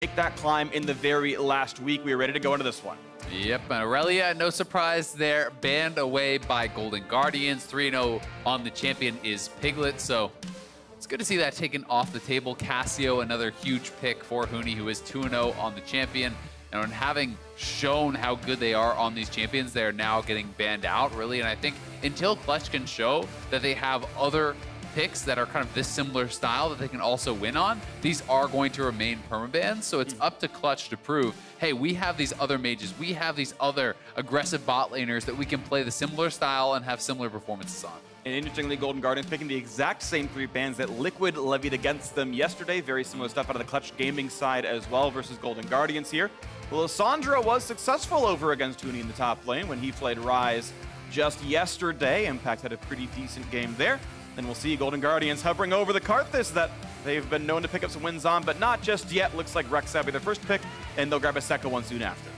make that climb in the very last week. We are ready to go into this one. Yep, and Aurelia, no surprise there, banned away by Golden Guardians. 3-0 on the champion is Piglet, so it's good to see that taken off the table. Cassio, another huge pick for Huni, who is 2-0 on the champion. And having shown how good they are on these champions, they're now getting banned out, really. And I think until Clutch can show that they have other picks that are kind of this similar style that they can also win on, these are going to remain permabans. So it's up to Clutch to prove, hey, we have these other mages, we have these other aggressive bot laners that we can play the similar style and have similar performances on. And interestingly, Golden Guardians picking the exact same 3 bans that Liquid levied against them yesterday. Very similar stuff out of the Clutch Gaming side as well versus Golden Guardians here. Lissandra was successful over against Huni in the top lane when he played Ryze just yesterday. Impact had a pretty decent game there. And we'll see Golden Guardians hovering over the Karthus that they've been known to pick up some wins on, but not just yet. Looks like Rek'Sai will be their first pick, and they'll grab a second one soon after.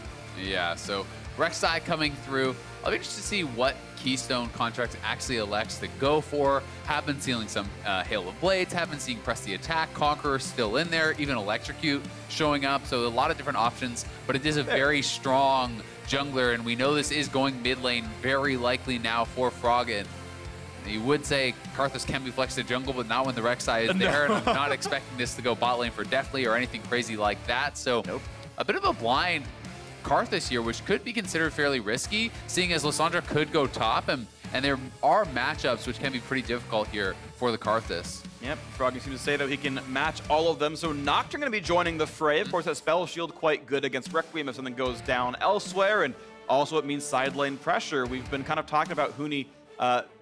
Yeah, so Rek'Sai coming through. I'll be interested to see what Keystone contracts actually elects to go for. Have been seeing some Hail of Blades, have been seeing Press the Attack, Conqueror still in there, even Electrocute showing up. So a lot of different options, but it is a very strong jungler, and we know this is going mid lane very likely now for Froggen. You would say Karthus can be flexed to jungle, but not when the Rek'Sai is there, and I'm not expecting this to go bot lane for Deathly or anything crazy like that. So a bit of a blind Karthus here, which could be considered fairly risky, seeing as Lissandra could go top, and there are matchups which can be pretty difficult here for the Karthus. Yep, Froggy seems to say that he can match all of them. So Nocturne going to be joining the fray. Of course, that spell shield quite good against Requiem if something goes down elsewhere, and also it means side lane pressure. We've been kind of talking about Huni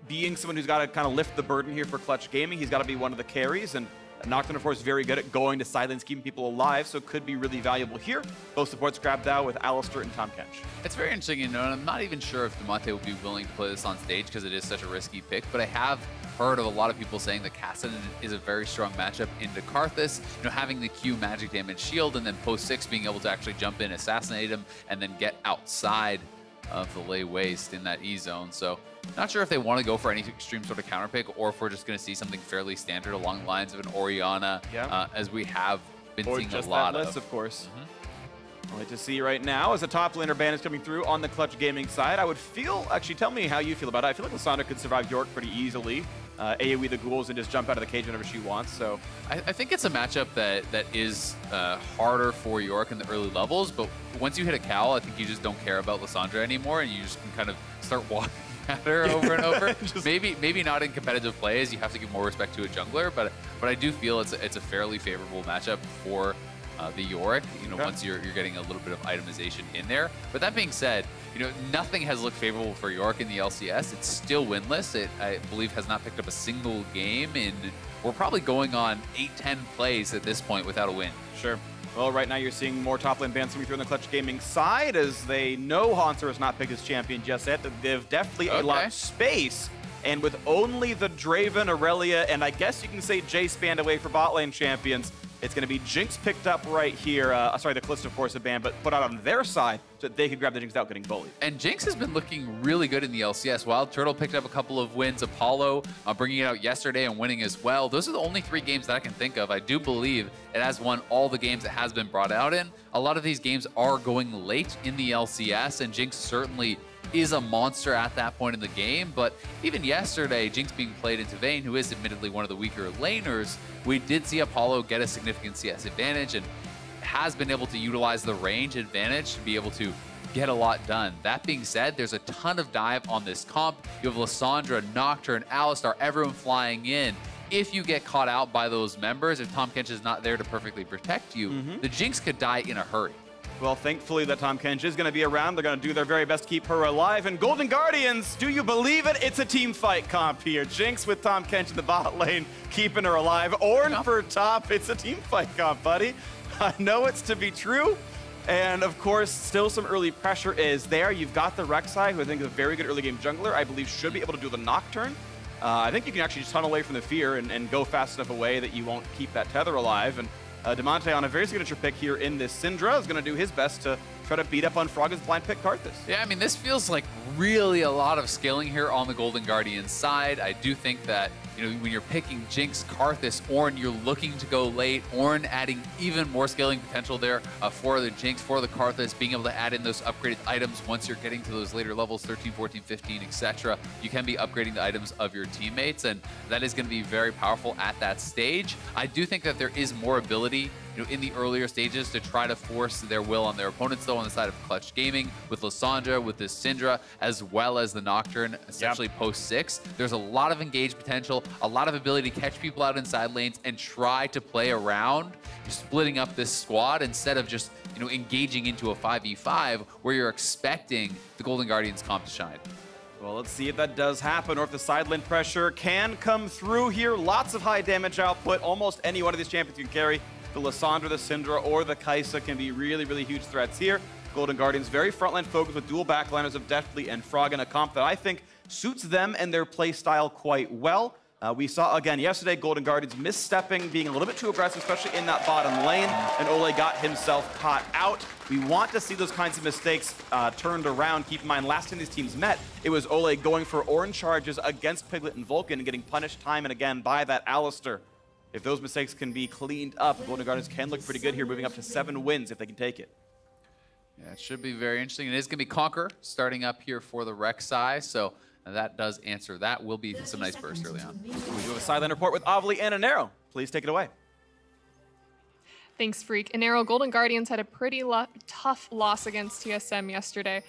being someone who's got to kind of lift the burden here for Clutch Gaming. He's got to be one of the carries, and Nocturne, of course, very good at going to side lanes, keeping people alive, so could be really valuable here. Both supports grabbed out with Alistar and Tahm Kench. It's very interesting, and I'm not even sure if Damonte would be willing to play this on stage because it is such a risky pick, but I have heard of a lot of people saying that Kassadin is a very strong matchup into Karthus. Having the Q magic damage shield and then post 6 being able to actually jump in, assassinate him, and then get outside of the lay waste in that E zone. So not sure if they want to go for any extreme sort of counter pick or if we're just going to see something fairly standard along the lines of an Orianna, as we have been seeing a lot of course. I'd like to see right now as a top laner ban is coming through on the Clutch Gaming side. I would feel, actually tell me how you feel about it. I feel like Lissandra could survive York pretty easily. AoE the ghouls and just jump out of the cage whenever she wants. So I think it's a matchup that is harder for York in the early levels, but once you hit a Cal, I think you just don't care about Lissandra anymore, and you just can kind of start walking at her over and over. Maybe not in competitive plays. You have to give more respect to a jungler, but I do feel it's a fairly favorable matchup for the Yorick, once you're getting a little bit of itemization in there. But that being said, nothing has looked favorable for York in the LCS. It's still winless. It, I believe, has not picked up a single game in, we're probably going on 8-10 plays at this point without a win. Sure. Well, right now you're seeing more top lane bans coming through on the Clutch Gaming side as they know Hauntzer has not picked his champion just yet. They've definitely a lot of space. And with only the Draven, Aurelia, and I guess you can say Jace banned away for bot lane champions, it's going to be Jinx picked up right here. Sorry, the Callisto, of course, a ban, but put out on their side so that they could grab the Jinx without getting bullied. And Jinx has been looking really good in the LCS. Wild Turtle picked up a couple of wins. Apollo bringing it out yesterday and winning as well. Those are the only 3 games that I can think of. I do believe it has won all the games it has been brought out in. A lot of these games are going late in the LCS, and Jinx certainly is a monster at that point in the game. But even yesterday, Jinx being played into Vayne, who is admittedly one of the weaker laners, we did see Apollo get a significant CS advantage and has been able to utilize the range advantage to be able to get a lot done. That being said, there's a ton of dive on this comp. You have Lissandra, Nocturne, Alistar, everyone flying in. If you get caught out by those members, if Tahm Kench is not there to perfectly protect you, the Jinx could die in a hurry. Well, thankfully that Tahm Kench is going to be around. They're going to do their very best to keep her alive. And Golden Guardians, do you believe it? It's a team fight comp here. Jinx with Tahm Kench in the bot lane, keeping her alive. Ornn for top. It's a team fight comp, buddy. I know it's to be true. And of course, still some early pressure is there. You've got the Rek'Sai, who I think is a very good early game jungler. I believe should be able to do the Nocturne. I think you can actually just tunnel away from the fear and go fast enough away that you won't keep that tether alive. And Damonte on a very signature pick here in this Syndra is going to do his best to try to beat up on Froggen's blind pick Karthus. Yeah, I mean, this feels like really a lot of scaling here on the Golden Guardians side. I do think that, when you're picking Jinx, Karthus, Ornn, you're looking to go late. Ornn adding even more scaling potential there for the Jinx, for the Karthus, being able to add in those upgraded items once you're getting to those later levels, 13, 14, 15, etc. You can be upgrading the items of your teammates, and that is going to be very powerful at that stage. I do think that there is more ability in the earlier stages to try to force their will on their opponents, though, on the side of Clutch Gaming, with Lissandra, with this Syndra, as well as the Nocturne, essentially post 6. There's a lot of engaged potential, a lot of ability to catch people out inside lanes and try to play around, splitting up this squad instead of just engaging into a 5v5 where you're expecting the Golden Guardians comp to shine. Well, let's see if that does happen, or if the side lane pressure can come through here. Lots of high damage output. Almost any one of these champions can carry. The Lissandra, the Syndra, or the Kai'Sa can be really, really huge threats here. Golden Guardians very frontline focused with dual backliners of Deathly and Froggen, a comp that I think suits them and their play style quite well. We saw again yesterday Golden Guardians misstepping, being a little bit too aggressive, especially in that bottom lane, and Ole got himself caught out. We want to see those kinds of mistakes turned around. Keep in mind, last time these teams met, it was Ole going for Ornn charges against Piglet and Vulcan and getting punished time and again by that Alistar. If those mistakes can be cleaned up, Golden Guardians can look pretty good here, moving up to 7 wins if they can take it. Yeah, it should be very interesting. It is going to be Conquer starting up here for the Rek'Sai, so that does answer that. Will be some nice burst early on. We do have a sideline report with Avli and Anero. Please take it away. Thanks, Freak. Anero, Golden Guardians had a pretty tough loss against TSM yesterday.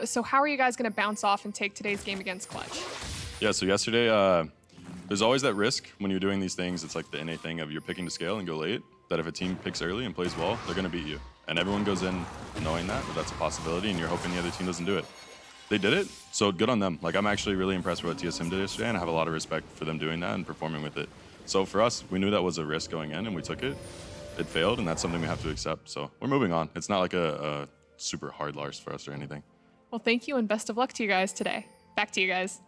So how are you guys going to bounce off and take today's game against Clutch? Yeah, so yesterday, there's always that risk when you're doing these things. It's like the NA thing of you're picking to scale and go late, that if a team picks early and plays well, they're going to beat you. And everyone goes in knowing that that's a possibility, and you're hoping the other team doesn't do it. They did it, so good on them. Like, I'm actually really impressed with what TSM did yesterday, and I have a lot of respect for them doing that and performing with it. So for us, we knew that was a risk going in, and we took it. It failed, and that's something we have to accept. So we're moving on. It's not like a super hard loss for us or anything. Well, thank you, and best of luck to you guys today. Back to you guys.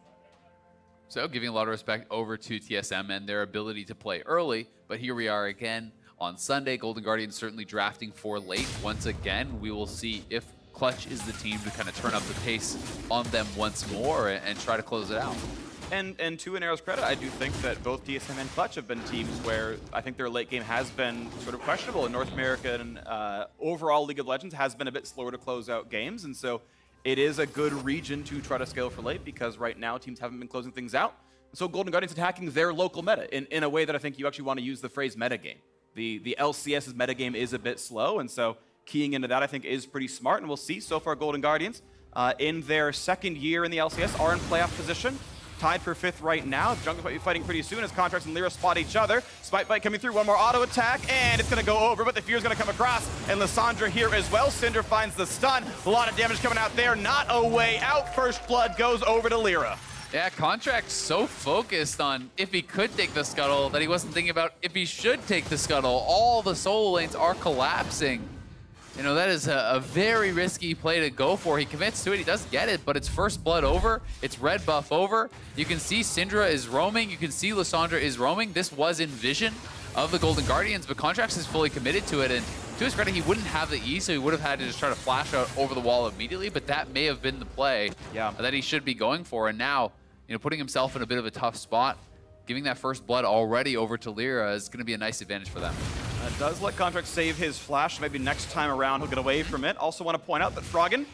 So giving a lot of respect over to TSM and their ability to play early, but here we are again on Sunday. Golden Guardians certainly drafting for late. Once again, we will see if Clutch is the team to kind of turn up the pace on them once more and try to close it out. And to Anero's credit, I do think that both TSM and Clutch have been teams where I think their late game has been sort of questionable. In North America and overall League of Legends has been a bit slower to close out games, and so it is a good region to try to scale for late because right now teams haven't been closing things out. So Golden Guardians attacking their local meta in a way that I think you actually want to use the phrase metagame. The LCS's metagame is a bit slow, and so keying into that I think is pretty smart, and we'll see. So far Golden Guardians in their second year in the LCS are in playoff position. Tied for 5th right now. Jungles might be fighting pretty soon as Contracts and Lyra spot each other. Spite Bite coming through, one more auto attack, and it's going to go over, but the Fear's going to come across, and Lissandra here as well. Cinder finds the stun. A lot of damage coming out there. Not a way out. First blood goes over to Lyra. Yeah, Contract so focused on if he could take the scuttle that he wasn't thinking about if he should take the scuttle. All the solo lanes are collapsing. That is a very risky play to go for. He commits to it, he does get it, but it's first blood over, it's red buff over. You can see Syndra is roaming, you can see Lissandra is roaming. This was in vision of the Golden Guardians, but Contracts is fully committed to it, and to his credit, he wouldn't have the E, so he would have had to just try to flash out over the wall immediately, but that may have been the play that he should be going for, and now, putting himself in a bit of a tough spot, giving that first blood already over to Lyra is going to be a nice advantage for them. Does let Contract save his flash. Maybe next time around he'll get away from it. Also want to point out that Froggen,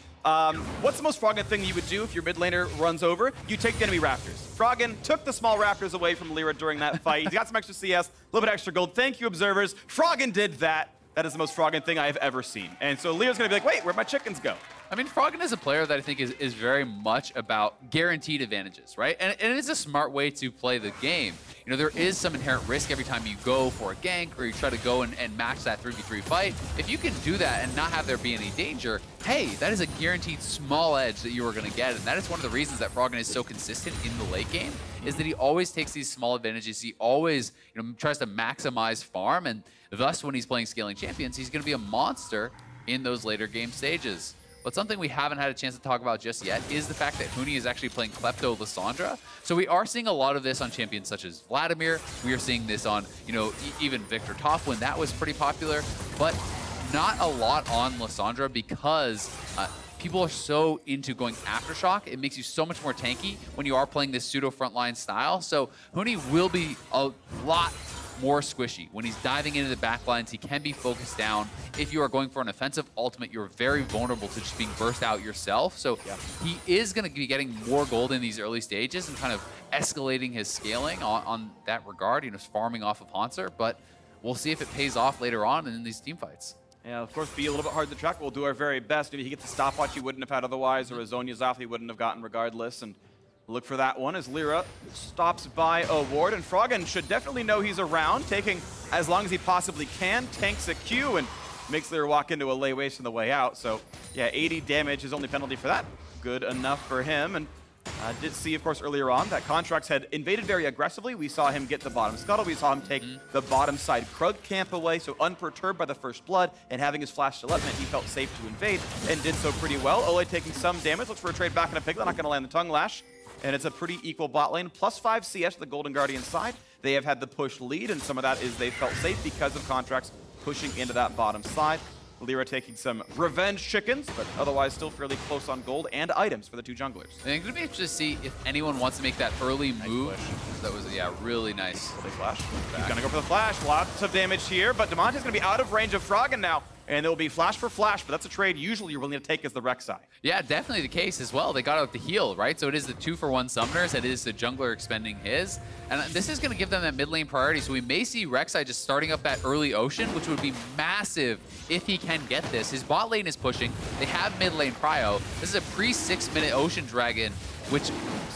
what's the most Froggen thing you would do if your mid laner runs over? You take the enemy Raptors. Froggen took the small Raptors away from Lyra during that fight. He's got some extra CS, a little bit extra gold. Thank you, observers. Froggen did that. That is the most Froggen thing I have ever seen. And so Lyra's going to be like, wait, where'd my chickens go? I mean, Froggen is a player that I think is very much about guaranteed advantages, right? And it is a smart way to play the game. There is some inherent risk every time you go for a gank or you try to go and match that 3v3 fight. If you can do that and not have there be any danger, hey, that is a guaranteed small edge that you are going to get. And that is one of the reasons that Froggen is so consistent in the late game, is that he always takes these small advantages. He always tries to maximize farm, and thus when he's playing scaling champions, he's going to be a monster in those later game stages. But something we haven't had a chance to talk about just yet is the fact that Huni is actually playing Klepto Lissandra. So we are seeing a lot of this on champions such as Vladimir. We are seeing this on, even Victor Top when that was pretty popular, but not a lot on Lissandra because people are so into going Aftershock. It makes you so much more tanky when you are playing this pseudo frontline style. So Huni will be a lot more squishy. When he's diving into the back lines, he can be focused down. If you are going for an offensive ultimate, you're very vulnerable to just being burst out yourself. So he is going to be getting more gold in these early stages and kind of escalating his scaling on that regard, farming off of Hauntzer. But we'll see if it pays off later on in these team fights. Yeah, of course, be a little bit hard to track. We'll do our very best. If he gets a stopwatch he wouldn't have had otherwise, or a Zhonya's off he wouldn't have gotten regardless. And look for that one as Lyra stops by a ward, and Froggen should definitely know he's around, taking as long as he possibly can, tanks a Q, and makes Lyra walk into a lay waste on the way out. So yeah, 80 damage is only penalty for that. Good enough for him. And did see, of course, earlier on that Contracts had invaded very aggressively. We saw him get the bottom scuttle. We saw him take the bottom side Krug camp away, so unperturbed by the first blood, and having his flash still up meant he felt safe to invade, and did so pretty well. Ole taking some damage, looks for a trade back in a Piglet, not going to land the Tongue Lash. And it's a pretty equal bot lane. +5 CS to the Golden Guardian side. They have had the push lead, and some of that is they felt safe because of Contracts pushing into that bottom side. Lyra taking some revenge chickens, but otherwise still fairly close on gold and items for the two junglers. I think it's going to be interesting to see if anyone wants to make that early move. That was, yeah, really nice. Will they flash? He's going to go for the flash. Lots of damage here, but Damonte's going to be out of range of Froggen now. And there will be flash for flash, but that's a trade usually you're willing to take as the Rek'Sai. Yeah, definitely the case as well. They got out the heal, right? So it is the 2-for-1 summoners. It is the jungler expending his. And this is going to give them that mid lane priority. So we may see Rek'Sai just starting up that early Ocean, which would be massive if he can get this. His bot lane is pushing. They have mid lane prio. This is a pre-6-minute Ocean Dragon, which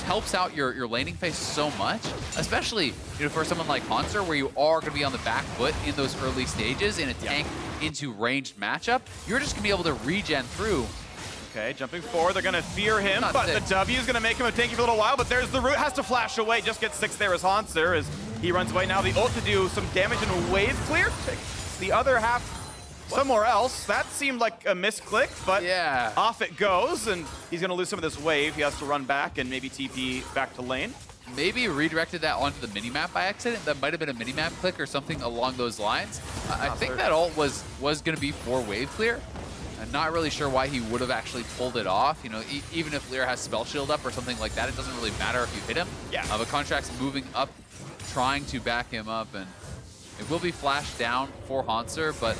helps out your laning phase so much, especially for someone like Hauntzer, where you are going to be on the back foot in those early stages in a tank into ranged matchup. You're just going to be able to regen through. Okay, jumping forward, they're going to fear him, but the W is going to make him a tanky for a little while, but there's the root, has to flash away, just gets 6 there as Hauntzer, as he runs away now. The ult to do some damage in a wave clear, takes the other half somewhere else. That seemed like a misclick, but off it goes, and he's going to lose some of this wave. He has to run back and maybe TP back to lane. Maybe redirected that onto the minimap by accident. That might have been a minimap click or something along those lines. I think that ult was going to be for wave clear. I'm not really sure why he would have actually pulled it off. Even if Lyra has Spell Shield up or something like that, it doesn't really matter if you hit him. Yeah. But Contract's moving up, trying to back him up, and it will be flashed down for Hauntzer, but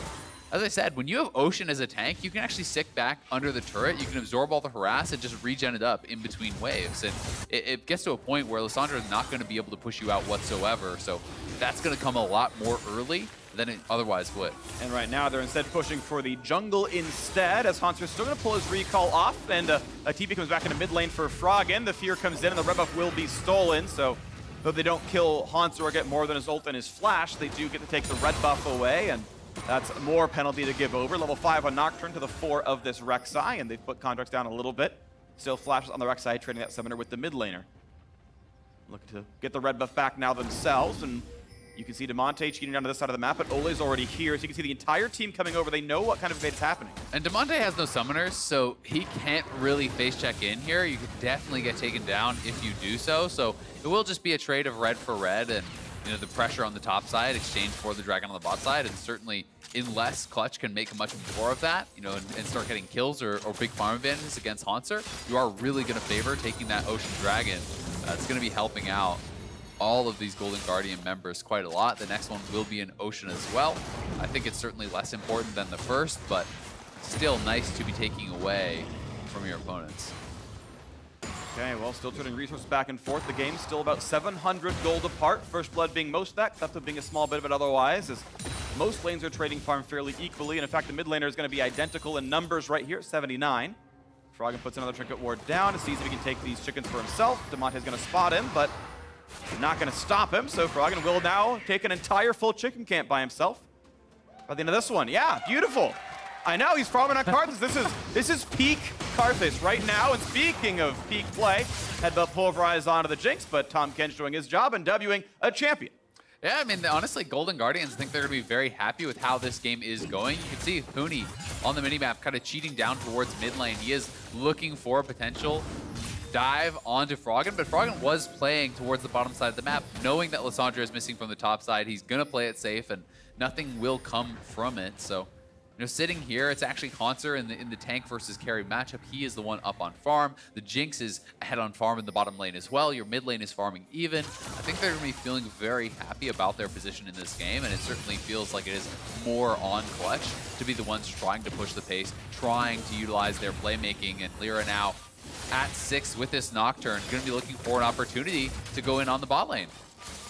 as I said, when you have Ocean as a tank, you can actually stick back under the turret. You can absorb all the harass and just regen it up in between waves. And it gets to a point where Lissandra is not going to be able to push you out whatsoever. So that's going to come a lot more early than it otherwise would. And right now, they're instead pushing for the jungle instead, as Hauntzer is still going to pull his recall off, and a TP comes back into mid lane for Froggen. The fear comes in, and the red buff will be stolen. So though they don't kill Hauntzer or get more than his ult and his flash, they do get to take the red buff away, and that's more penalty to give over. Level 5 on Nocturne to the 4 of this Rek'Sai, and they've put Contracts down a little bit. Still flashes on the Rek'Sai, trading that summoner with the mid laner. Looking to get the red buff back now themselves, and you can see Damonte cheating down to this side of the map, but Ole's already here, so you can see the entire team coming over. They know what kind of evade is happening. And Damonte has no summoners, so he can't really face check in here. You could definitely get taken down if you do so. So it will just be a trade of red for red, and the pressure on the top side, exchange for the dragon on the bot side, and certainly unless Clutch can make much more of that, and start getting kills or big farm advantages against Hauntzer, you are really going to favor taking that Ocean Dragon. It's going to be helping out all of these Golden Guardian members quite a lot. The next one will be an Ocean as well. I think it's certainly less important than the first, but still nice to be taking away from your opponents. Okay, well, still turning resources back and forth. The game's still about 700 gold apart. First Blood being most of that, Theft being a small bit of it otherwise, as most lanes are trading farm fairly equally. And in fact, the mid laner is going to be identical in numbers right here, 79. Froggen puts another Trinket Ward down and sees if he can take these chickens for himself. Damonte's going to spot him, but not going to stop him. So Froggen will now take an entire full chicken camp by himself. By the end of this one, yeah, beautiful. I know, he's farming on Karthus. This is peak Karthus right now. And speaking of peak play, Headbutt Pulverize onto the Jinx, but Tahm Kench doing his job and Wing a champion. Yeah, I mean, honestly, Golden Guardians, I think they're going to be very happy with how this game is going. You can see Huni on the minimap kind of cheating down towards mid lane. He is looking for a potential dive onto Froggen, but Froggen was playing towards the bottom side of the map, knowing that Lissandra is missing from the top side. He's going to play it safe, and nothing will come from it. So You know, sitting here, it's actually Haunter in the tank versus carry matchup. He is the one up on farm. The Jinx is ahead on farm in the bottom lane as well. Your mid lane is farming even. I think they're going to be feeling very happy about their position in this game, and it certainly feels like it is more on Clutch to be the ones trying to push the pace, trying to utilize their playmaking. And Lyra now at 6 with this Nocturne, going to be looking for an opportunity to go in on the bot lane.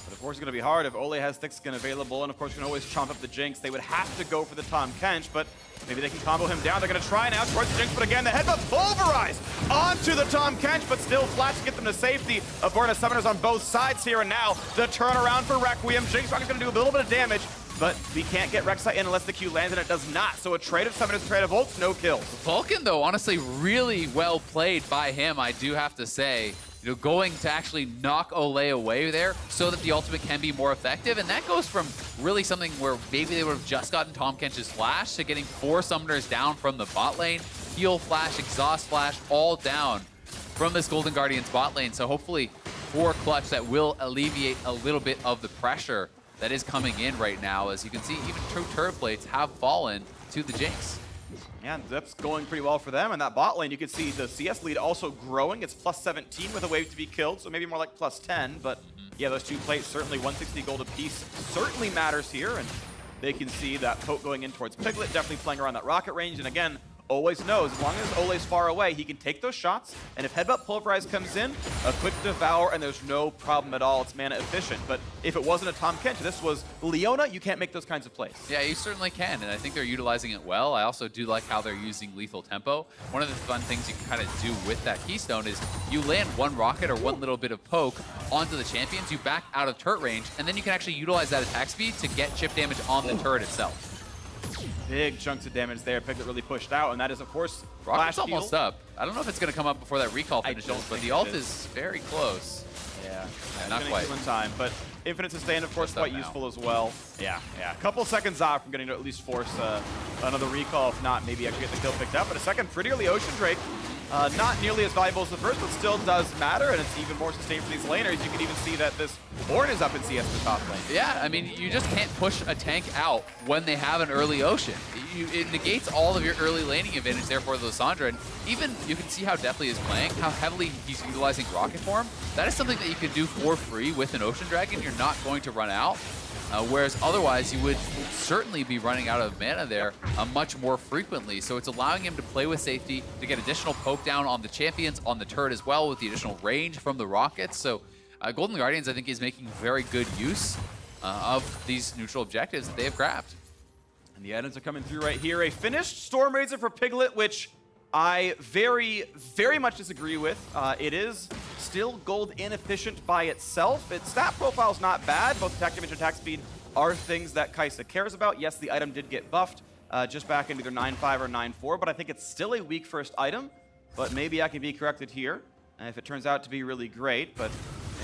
But of course, it's going to be hard if Ole has thick skin available, and of course, you can always chomp up the Jinx. They would have to go for the Tahm Kench, but maybe they can combo him down. They're going to try now towards the Jinx, but again, the headbutt pulverized onto the Tahm Kench, but still flat to get them to safety. Aborna Summoners on both sides here, and now the turnaround for Requiem. Jinx Rock is going to do a little bit of damage, but we can't get Rek'Sai in unless the Q lands, and it does not. So a trade of Summoners, a trade of ults, no kills. Vulcan, though, honestly, really well played by him, I do have to say. You know, going to actually knock Ole away there so that the ultimate can be more effective. And that goes from really something where maybe they would have just gotten Tahm Kench's flash to getting 4 summoners down from the bot lane. Heal flash, exhaust flash, all down from this Golden Guardians bot lane. So hopefully for Clutch, that will alleviate a little bit of the pressure that is coming in right now. As you can see, even true turret plates have fallen to the Jinx. Yeah, that's going pretty well for them. And that bot lane, you can see the CS lead also growing. It's plus 17 with a wave to be killed, so maybe more like plus 10. But yeah, those 2 plates, certainly 160 gold apiece, certainly matters here. And they can see that poke going in towards Piglet, definitely playing around that rocket range. And again, always knows, as long as Ole's far away, he can take those shots. And if Headbutt Pulverize comes in, a quick Devour, and there's no problem at all. It's mana efficient. But if it wasn't a Tahm Kench, this was Leona, you can't make those kinds of plays. Yeah, you certainly can, and I think they're utilizing it well. I also do like how they're using lethal tempo. One of the fun things you can kind of do with that Keystone is you land one rocket or one little bit of poke onto the champions, you back out of turret range, and then you can actually utilize that attack speed to get chip damage on the turret itself. Big chunks of damage there. Piglet really pushed out, and that is, of course, Rocket's flash almost heal. up. I don't know if it's going to come up before that recall finishes, but the ult is very close. Yeah, not quite. In time, but Infinite Sustain, of course, Just up quite now. useful as well. Yeah. A couple seconds off from getting to at least force another recall. If not, maybe actually get the kill picked up. But a second pretty early Ocean Drake. Not nearly as valuable as the first, but still does matter, and it's even more sustained for these laners. You can even see that this Ornn is up in CS in the top lane. Yeah, I mean, you just can't push a tank out when they have an early Ocean. It negates all of your early laning advantage there for the Lissandra, and even you can see how Deathly is playing, how heavily he's utilizing Rocket Form. That is something that you can do for free with an Ocean Dragon. You're not going to run out. Whereas otherwise, you would certainly be running out of mana there much more frequently. So it's allowing him to play with safety, to get additional poke down on the champions, on the turret as well, with the additional range from the rockets. So Golden Guardians, I think, is making very good use of these neutral objectives that they have grabbed. And the items are coming through right here. A finished Storm Razor for Piglet, which I very, very much disagree with. It is still gold inefficient by itself. Its stat profile is not bad. Both attack damage and attack speed are things that Kai'Sa cares about. Yes, the item did get buffed just back in either 9.5 or 9.4, but I think it's still a weak first item. But maybe I can be corrected here if it turns out to be really great. But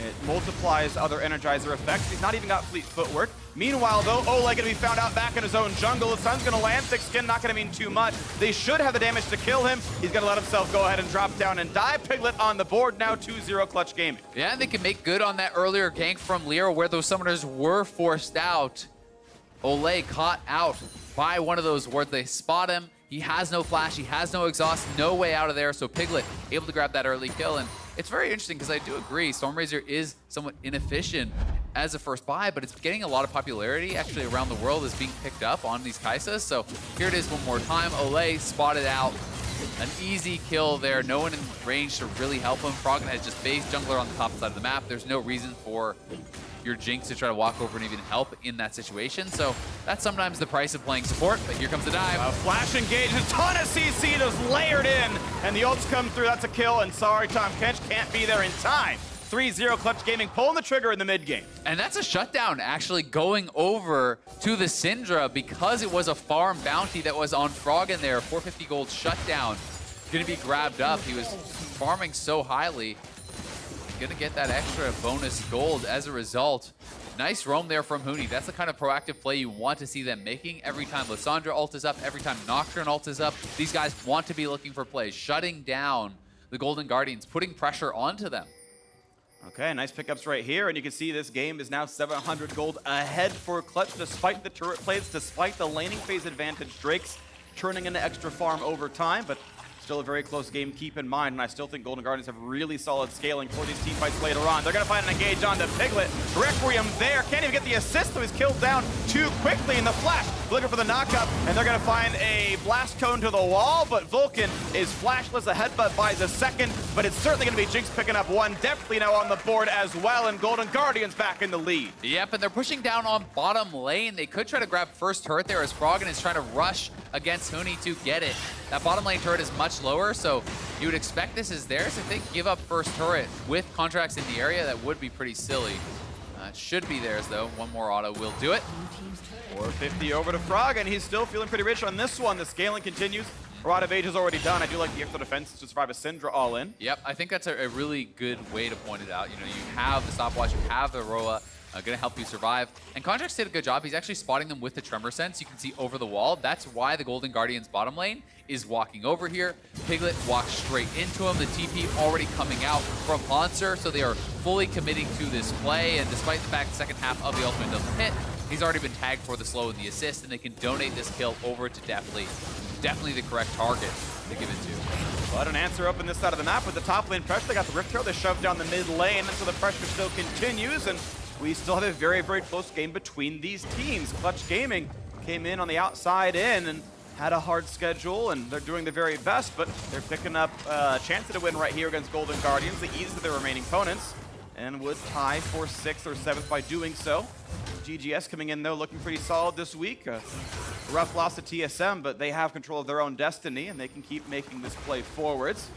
it multiplies other Energizer effects. He's not even got fleet footwork. Meanwhile, though, Ole going to be found out back in his own jungle. The sun's going to land. Thick skin not going to mean too much. They should have the damage to kill him. He's going to let himself go ahead and drop down and die. Piglet on the board now, 2-0 Clutch Gaming. Yeah, and they can make good on that earlier gank from Lyra where those summoners were forced out. Ole caught out by one of those wards. They spot him. He has no flash. He has no exhaust. No way out of there. So Piglet able to grab that early kill. And it's very interesting because I do agree Stormrazor is somewhat inefficient as a first buy, but it's getting a lot of popularity actually around the world, is being picked up on these Kai'Sas. So here it is one more time. Ole spotted out. An easy kill there. No one in range to really help him. Froggen has just phased jungler on the top side of the map. There's no reason for your Jinx to try to walk over and even help in that situation. So that's sometimes the price of playing support, but here comes the dive. Flash engage, a ton of CC just layered in, and the ults come through. That's a kill, and sorry, Tahm Kench can't be there in time. 3-0 Clutch Gaming pulling the trigger in the mid game. And that's a shutdown actually going over to the Syndra because it was a farm bounty that was on Froggen there. 450 gold shutdown. Gonna be grabbed up. He was farming so highly. Gonna get that extra bonus gold as a result. Nice roam there from Huni. That's the kind of proactive play you want to see them making. Every time Lissandra ult is up, every time Nocturne ult is up, these guys want to be looking for plays, shutting down the Golden Guardians, putting pressure onto them. Okay, nice pickups right here, and you can see this game is now 700 gold ahead for Clutch, despite the turret plays, despite the laning phase advantage Drakes turning into extra farm over time, but still a very close game, keep in mind, and I still think Golden Guardians have really solid scaling for these team fights later on. They're going to find an engage onto Piglet. Requiem there, can't even get the assist, so he's killed down too quickly in the flash. Looking for the knockup, and they're going to find a blast cone to the wall, but Vulcan is flashless. A headbutt buys a second, but it's certainly going to be Jinx picking up one. Definitely now on the board as well, and Golden Guardians back in the lead. Yep, and they're pushing down on bottom lane. They could try to grab first turret there as Froggen is trying to rush against Huni to get it. That bottom lane turret is much lower, so you would expect this is theirs. If they give up first turret with contracts in the area, that would be pretty silly. It should be theirs, though. One more auto will do it. 450 over to Frog, and he's still feeling pretty rich on this one. The scaling continues. Rod of Age is already done. I do like the extra defense to survive a Syndra all in. Yep, I think that's a really good way to point it out. You know, you have the stopwatch, you have the Roa, going to help you survive. And Contracts did a good job. He's actually spotting them with the Tremor Sense. You can see over the wall. That's why the Golden Guardians bottom lane is walking over here. Piglet walks straight into him. The TP already coming out from Hauntzer, so they are fully committing to this play. And despite the fact the second half of the ultimate doesn't hit, he's already been tagged for the slow and the assist, and they can donate this kill over to Deathly. Definitely the correct target to give it to. But an answer up in this side of the map with the top lane pressure. They got the Rift Herald. They shoved down the mid lane, and so the pressure still continues. And we still have a very, very close game between these teams. Clutch Gaming came in on the outside in and had a hard schedule, and they're doing their very best, but they're picking up a chance to win right here against Golden Guardians, the ease of their remaining opponents, and would tie for 6th or 7th by doing so. GGS coming in, though, looking pretty solid this week. Rough loss to TSM, but they have control of their own destiny, and they can keep making this play forwards.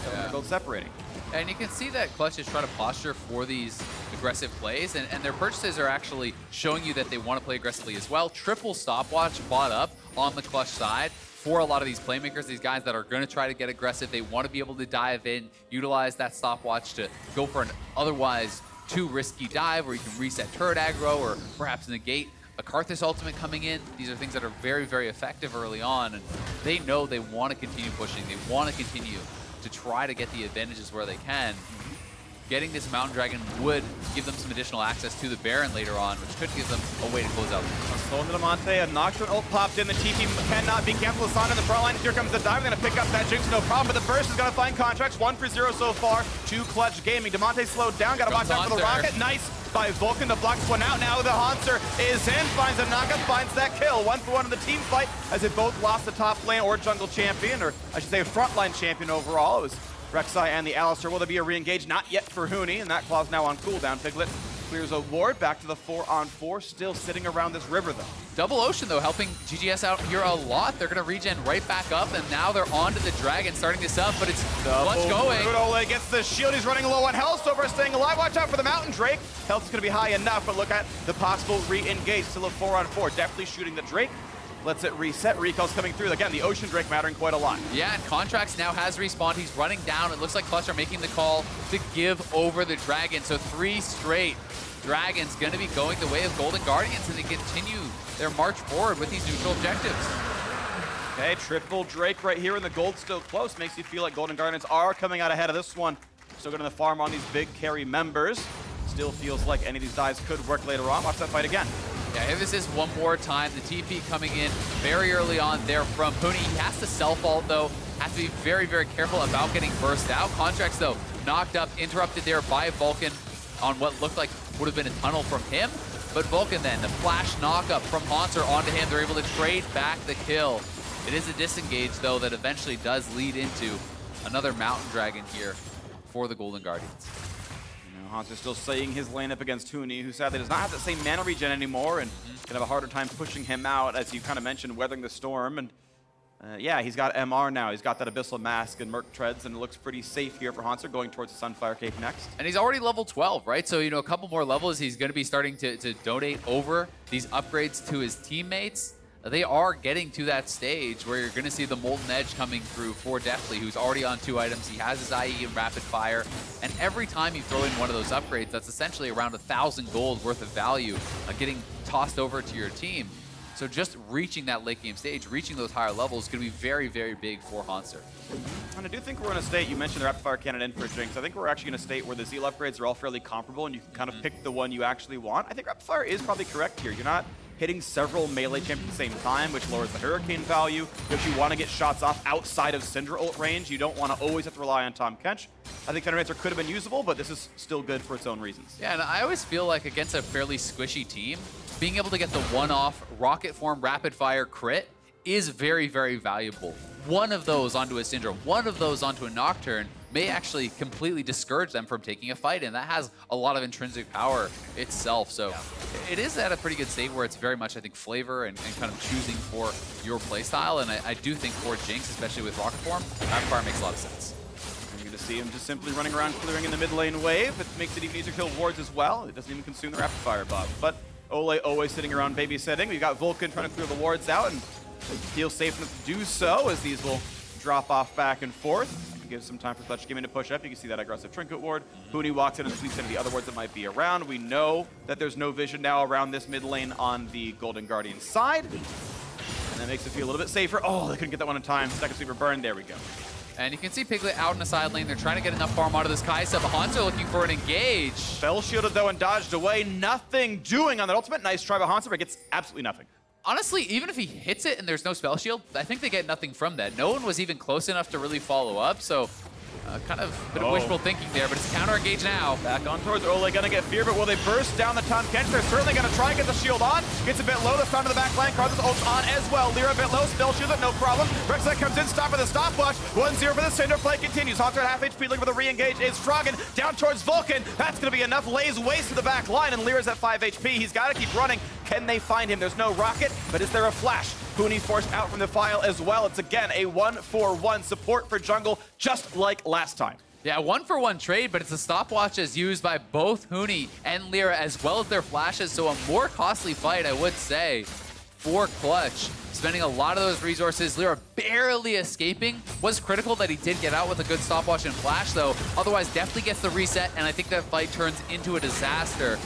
So both separating. And you can see that Clutch is trying to posture for these aggressive plays, and their purchases are actually showing you that they want to play aggressively as well. Triple stopwatch bought up on the Clutch side for a lot of these playmakers, these guys that are going to try to get aggressive. They want to be able to dive in, utilize that stopwatch to go for an otherwise too risky dive where you can reset turret aggro or perhaps negate a Karthus ultimate coming in. These are things that are very, very effective early on, and they know they want to continue pushing. They want to continue to try to get the advantages where they can. Getting this Mountain Dragon would give them some additional access to the Baron later on, which could give them a way to close out. Slow into Lamonte, a Nocturne ult popped in. The TP cannot be canceled. Asana in the front line. Here comes the dive. They're going to pick up that Jinx, no problem. But the burst is going to find Contracts. 1 for 0 so far to Clutch Gaming. Demonte slowed down. Got to watch out for the rocket. Nice by Vulcan to block this one out. Now the Hauntzer is in, finds a knockup, finds that kill. 1 for 1 in the team fight as they both lost the top lane or jungle champion, or I should say frontline champion overall. It was Rek'Sai and the Alistar. Will there be a re-engage? Not yet for Huni, and that claw's now on cooldown. Piglet clears a ward, back to the 4-on-4, still sitting around this river though. Double Ocean though, helping GGS out here a lot. They're gonna regen right back up, and now they're onto the Dragon, starting this up, but it's Clutch going. Ole gets the shield, he's running low on health, so far staying alive. Watch out for the Mountain Drake. Health is gonna be high enough, but look at the possible re-engage. Still a 4-on-4, definitely shooting the Drake. Lets it reset. Recall's coming through. Again, the Ocean Drake mattering quite a lot. Yeah, and Contracts now has respawned. He's running down. It looks like Clutch are making the call to give over the Dragon. So 3 straight Dragons going to be going the way of Golden Guardians, and they continue their march forward with these neutral objectives. Okay, triple Drake right here, and the gold's still close. Makes you feel like Golden Guardians are coming out ahead of this one. Still going to farm on these big carry members. Still feels like any of these dives could work later on. Watch that fight again. Yeah, here this is one more time. The TP coming in very early on there from Huni. He has to self-ult though. Has to be very, very careful about getting burst out. Contracts though, knocked up, interrupted there by Vulcan on what looked like would have been a tunnel from him. But Vulcan then, the flash knock-up from Hauntzer onto him. They're able to trade back the kill. It is a disengage though that eventually does lead into another Mountain Dragon here for the Golden Guardians. Hauntzer still saying his lane up against Huni, who sadly does not have the same mana regen anymore, and gonna have a harder time pushing him out, as you kind of mentioned, weathering the storm. And yeah, he's got MR now. He's got that Abyssal Mask and Merc Treads, and it looks pretty safe here for Hauntzer going towards the Sunfire Cave next. And he's already level 12, right? So, you know, a couple more levels, he's going to be starting to donate over these upgrades to his teammates. They are getting to that stage where you're going to see the Molten Edge coming through for Deathly, who's already on 2 items. He has his IE and Rapid Fire. And every time you throw in one of those upgrades, that's essentially around 1,000 gold worth of value getting tossed over to your team. So just reaching that late game stage, reaching those higher levels is going to be very, very big for Hauntzer. And I do think we're in a state, you mentioned the Rapid Fire Cannon in for Jinx. I think we're actually in a state where the Zeal upgrades are all fairly comparable and you can kind of pick the one you actually want. I think Rapid Fire is probably correct here. You're not hitting several melee champions at the same time, which lowers the Hurricane value. If you want to get shots off outside of Syndra ult range, you don't want to always have to rely on Tahm Kench. I think Thundermancer could have been usable, but this is still good for its own reasons. Yeah, and I always feel like against a fairly squishy team, being able to get the one-off rocket form rapid fire crit is very, very valuable. One of those onto a Syndra, one of those onto a Nocturne may actually completely discourage them from taking a fight, and that has a lot of intrinsic power itself. So it is at a pretty good state where it's very much, I think, flavor and kind of choosing for your playstyle. And I do think for Jinx, especially with Rocket Form, rapid fire makes a lot of sense. You're going to see him just simply running around clearing in the mid lane wave. It makes it even easier to kill wards as well. It doesn't even consume the rapid fire buff. But Ole always sitting around babysitting. We've got Vulcan trying to clear the wards out and feel safe enough to do so, as these will drop off back and forth. Gives some time for Clutch Gaming to push up. You can see that aggressive Trinket ward. Huni walks in and sweeps into the other wards that might be around. We know that there's no vision now around this mid lane on the Golden Guardian side. And that makes it feel a little bit safer. Oh, they couldn't get that one in time. Second sweeper burn. There we go. And you can see Piglet out in the side lane. They're trying to get enough farm out of this Kai'Sa. The Hanzo looking for an engage. Fell shielded though and dodged away. Nothing doing on that ultimate. Nice try by Hanzo, but gets absolutely nothing. Honestly, even if he hits it and there's no spell shield, I think they get nothing from that. No one was even close enough to really follow up, so kind of a bit of wishful thinking there, but it's counter-engage now. Back on towards Ole, gonna get fear, but will they burst down the Tahm Kench? They're certainly gonna try and get the shield on. Gets a bit low, the stun to the back line. Karthus ults on as well. Lyra a bit low, spell shield it, no problem. Rek'Sai comes in, stop with a stopwatch. 1-0 for the Cinder play continues. Haunter at half HP, looking for the re-engage is Froggen. Down towards Vulcan. That's gonna be enough. Lays waste to the back line, and Lyra's at 5 HP. He's gotta keep running. Can they find him? There's no rocket, but is there a flash? Huni forced out from the file as well. It's again a 1-for-1 support for jungle, just like last time. Yeah, 1-for-1 trade, but it's a stopwatch as used by both Huni and Lyra, as well as their flashes, so a more costly fight, I would say, for Clutch. Spending a lot of those resources. Lyra barely escaping. Was critical that he did get out with a good stopwatch and flash, though. Otherwise, definitely gets the reset, and I think that fight turns into a disaster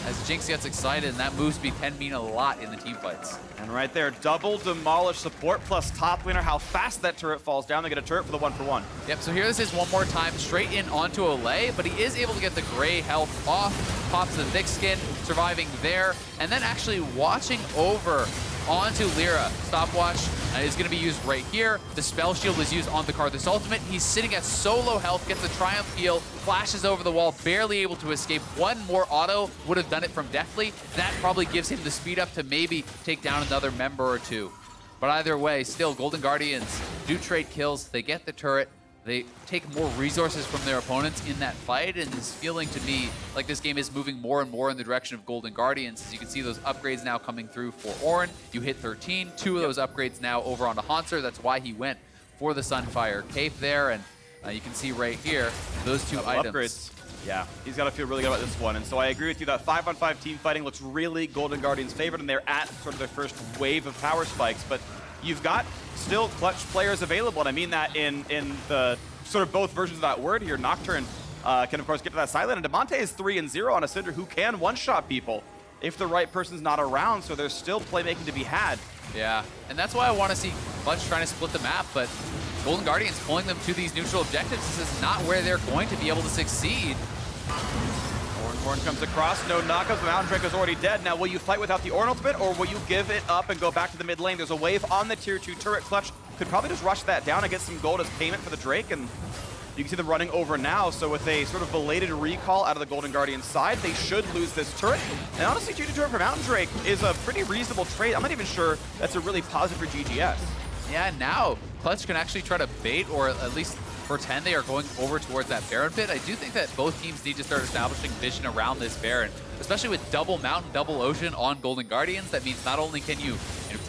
as Jinx gets excited, and that move speed can mean a lot in the team fights. And right there, double demolish support plus top laner. How fast that turret falls down. They get a turret for the 1-for-1. Yep, so here this is one more time, straight in onto Ole, but he is able to get the gray health off, pops the thick skin, surviving there, and then actually watching over onto Lyra. Stopwatch is going to be used right here. The spell shield is used on the Karthus ultimate. He's sitting at so low health, gets a Triumph heal, flashes over the wall, barely able to escape. One more auto would have done it from deftly. That probably gives him the speed up to maybe take down another member or two. But either way, still, Golden Guardians do trade kills. They get the turret. They take more resources from their opponents in that fight, and it's feeling to me like this game is moving more and more in the direction of Golden Guardians. As you can see, those upgrades now coming through for Ornn. You hit 13, 2 of those upgrades now over onto Hauntzer. That's why he went for the Sunfire Cape there, and you can see right here, those two items. Upgrades. Yeah, he's got to feel really good about this one. And so I agree with you that 5-on-5 team fighting looks really Golden Guardians' favorite, and they're at sort of their first wave of power spikes. But you've got still clutch players available, and I mean that in the sort of both versions of that word here. Nocturne can, of course, get to that side lane, and Damonte is 3-0 on a Cinder who can one-shot people if the right person's not around, so there's still playmaking to be had. Yeah, and that's why I want to see Clutch trying to split the map, but Golden Guardians pulling them to these neutral objectives. This is not where they're going to be able to succeed. Ornn comes across, no knockouts, Mountain Drake is already dead. Now, will you fight without the Ornn ultimate, or will you give it up and go back to the mid lane? There's a wave on the tier 2 turret. Clutch could probably just rush that down and get some gold as payment for the Drake, and you can see them running over now. So with a sort of belated recall out of the Golden Guardian side, they should lose this turret. And honestly, tier 2 turret for Mountain Drake is a pretty reasonable trade. I'm not even sure that's a really positive for GGS. Yeah, now Clutch can actually try to bait, or at least pretend they are going over towards that Baron pit. I do think that both teams need to start establishing vision around this Baron, especially with double mountain, double ocean on Golden Guardians. That means not only can you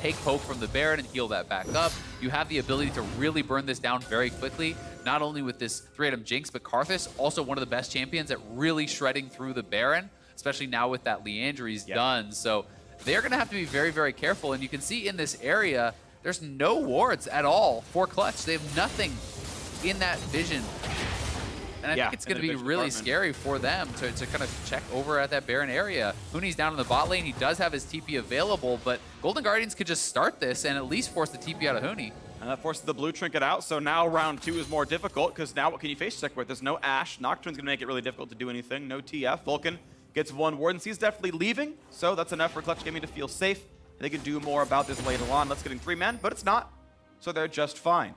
take poke from the Baron and heal that back up, you have the ability to really burn this down very quickly, not only with this 3-item Jinx, but Karthus, also one of the best champions at really shredding through the Baron, especially now with that Liandry's done. So they're going to have to be very, very careful. And you can see in this area, there's no wards at all for Clutch. They have nothing in that vision. And I think it's going to be really scary for them to kind of check over at that Baron area. Huni's down in the bot lane. He does have his TP available, but Golden Guardians could just start this and at least force the TP out of Huni. And that forces the blue trinket out, so now round 2 is more difficult, because now what can you face check with? There's no Ashe. Nocturne's going to make it really difficult to do anything. No TF. Vulcan gets one ward, and he's definitely leaving, so that's enough for Clutch Gaming to feel safe. They can do more about this later on. Let's getting 3 men, but it's not, so they're just fine.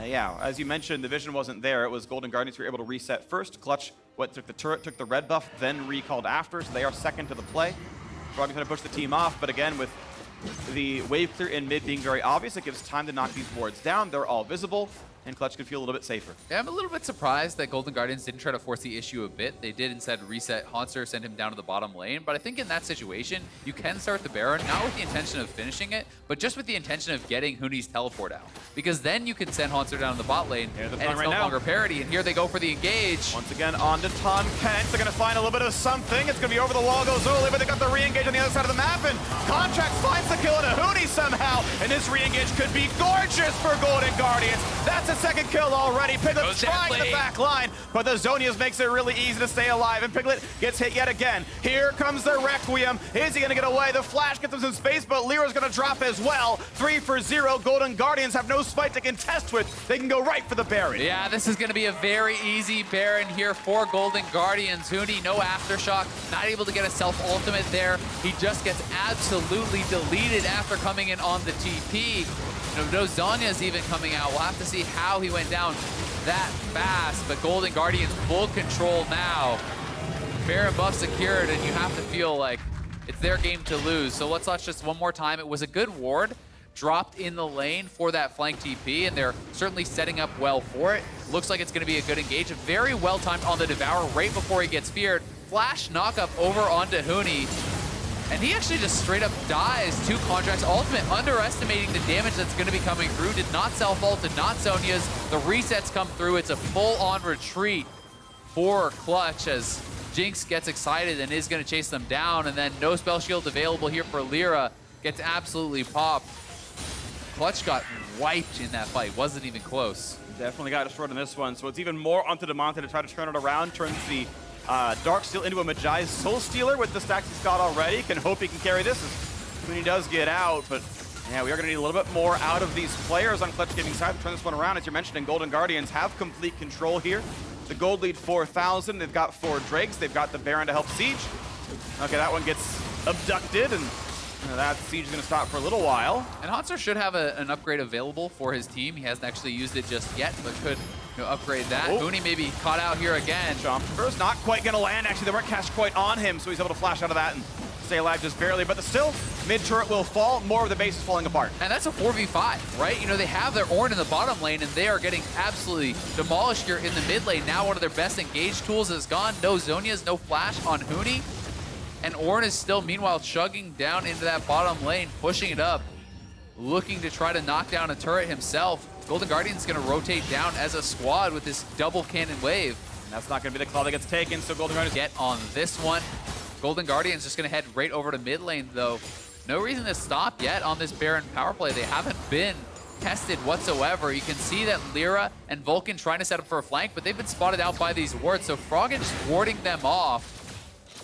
Yeah, as you mentioned, the vision wasn't there. It was Golden Guardians who were able to reset first. Clutch took the turret, took the red buff, then recalled after, so they are second to the play. Froggy's going to push the team off, but again, with the wave clear in mid being very obvious, it gives time to knock these wards down. They're all visible, and Clutch can feel a little bit safer. Yeah, I'm a little bit surprised that Golden Guardians didn't try to force the issue a bit. They did instead reset Haunter, send him down to the bottom lane. But I think in that situation, you can start the Baron, not with the intention of finishing it, but just with the intention of getting Huni's teleport out. Because then you can send Haunter down to the bot lane, and it's no longer parity. And here they go for the engage. Once again, on to Tahm Kench. They're going to find a little bit of something. It's going to be over the wall, goes early, but they got the re-engage on the other side of the map, and Contracts finds the kill on a Huni somehow, and this re-engage could be gorgeous for Golden Guardians. That's a second kill already. Piglet trying the back line, but the Zhonya's makes it really easy to stay alive, and Piglet gets hit yet again. Here comes the Requiem. Is he going to get away? The flash gets him some space, but Lyra's going to drop as well. 3 for 0. Golden Guardians have no spite to contest with. They can go right for the Baron. Yeah, this is going to be a very easy Baron here for Golden Guardians. Huni, no Aftershock, not able to get a self-ultimate there. He just gets absolutely deleted after coming in on the TP. No Zhonya's even coming out. We'll have to see how he went down that fast, but Golden Guardians full control now. Baron buff secured, and you have to feel like it's their game to lose. So let's watch just one more time. It was a good ward dropped in the lane for that flank TP, and they're certainly setting up well for it. Looks like it's going to be a good engage. Very well timed on the Devourer right before he gets feared. Flash knockup over onto Huni, and he actually just straight up dies to Contract's ultimate, underestimating the damage that's going to be coming through. Did not self-ult, did not Sonya's. The resets come through. It's a full-on retreat for Clutch as Jinx gets excited and is going to chase them down, and then no spell shield available here for Lyra. Gets absolutely popped. Clutch got wiped in that fight. Wasn't even close. Definitely got destroyed in this one, so it's even more onto Damonte to try to turn it around. Turns the Darksteel into a Magi Soul Stealer with the stacks he's got already. Can hope he can carry this when he does get out, but yeah, we are going to need a little bit more out of these players on Clutch Gaming side to turn this one around. As you mentioned, and Golden Guardians have complete control here. The gold lead 4,000. They've got 4 Drakes. They've got the Baron to help siege. Okay, that one gets abducted, and that siege is going to stop for a little while. And Haunter should have an upgrade available for his team. He hasn't actually used it just yet, but could upgrade that. Huni maybe caught out here again. Jumpers not quite going to land. Actually, they weren't cast quite on him, so he's able to flash out of that and stay alive just barely. But still, mid-turret will fall. More of the base is falling apart. And that's a 4v5, right? They have their Ornn in the bottom lane, and they are getting absolutely demolished here in the mid lane. Now one of their best engage tools is gone. No Zhonya's, no flash on Huni. And Ornn is still, meanwhile, chugging down into that bottom lane, pushing it up, looking to try to knock down a turret himself. Golden Guardian's going to rotate down as a squad with this double cannon wave. And that's not going to be the call that gets taken, so Golden Guardians get on this one. Golden Guardian's just going to head right over to mid lane, though. No reason to stop yet on this Baron power play. They haven't been tested whatsoever. You can see that Lyra and Vulcan trying to set up for a flank, but they've been spotted out by these wards, so Froggen just warding them off